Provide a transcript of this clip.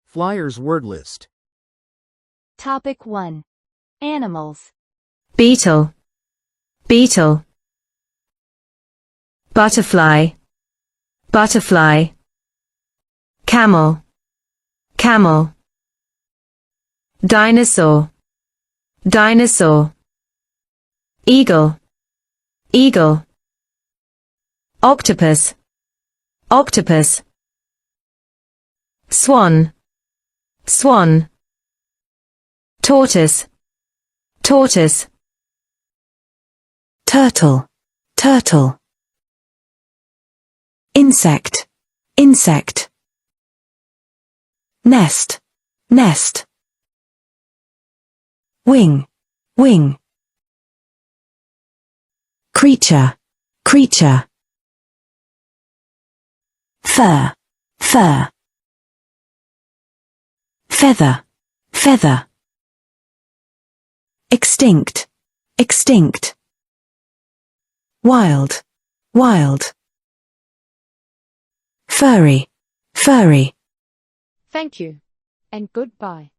Flyers word list. Topic 1. Animals. Beetle, beetle. Butterfly, butterfly. Camel, camel. Dinosaur, dinosaur. Eagle, eagle. Octopus, octopus. Swan, swan. Tortoise, tortoise. Turtle, turtle. Insect, insect. Nest, nest. Wing, wing. Creature, creature. Fur, fur. Feather, feather. Extinct, extinct. Wild, wild. Furry, furry. Thank you and goodbye.